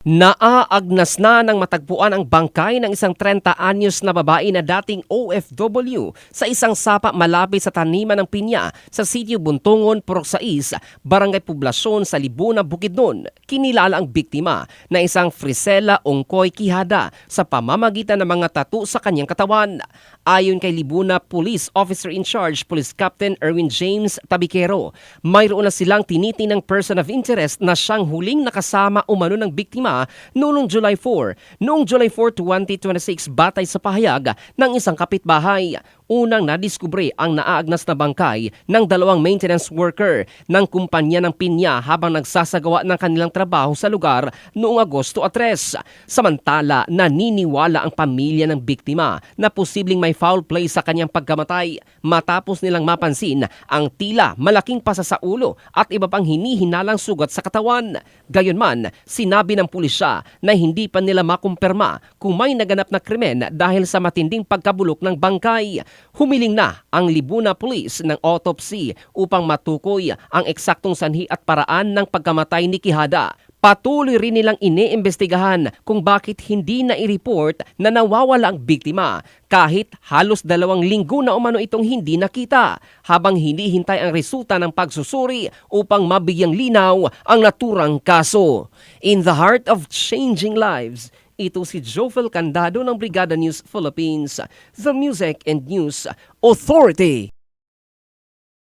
Naaagnas na ng matagpuan ang bangkay ng isang 30 anyos na babae na dating OFW sa isang sapa malapit sa taniman ng pinya sa sitio Buntongon, Purok 6, Barangay Poblasyon sa Libuna, Bukidnon. Kinilala ang biktima na isang Frisella Ongkoy Quijada sa pamamagitan ng mga tattoo sa kanyang katawan. Ayon kay Libuna Police Officer in Charge, Police Captain Erwin James Tabiquero, mayroon na silang tinitinang person of interest na siyang huling nakasama umano ng biktima noong July 4. Noong July 4, 2026, batay sa pahayag ng isang kapitbahay, unang nadiskubre ang naaagnas na bangkay ng dalawang maintenance worker ng kumpanya ng pinya habang nagsasagawa ng kanilang trabaho sa lugar noong Agosto 3. Samantala, naniniwala ang pamilya ng biktima na posibleng may foul play sa kanyang pagkamatay matapos nilang mapansin ang tila malaking pasa sa ulo at iba pang hinihinalang sugat sa katawan. Gayunman, sinabi ng pulisya na hindi pa nila makumpirma kung may naganap na krimen dahil sa matinding pagkabulok ng bangkay. Humiling na ang Libuna Police ng autopsy upang matukoy ang eksaktong sanhi at paraan ng pagkamatay ni Quijada. Patuloy rin nilang iniimbestigahan kung bakit hindi na i-report na nawawala ang biktima kahit halos 2 linggo na umano itong hindi nakita, habang hinihintay ang resulta ng pagsusuri upang mabigyang linaw ang naturang kaso. In the heart of changing lives, ito si Jofel Candado ng Brigada News Philippines, the Music and News Authority.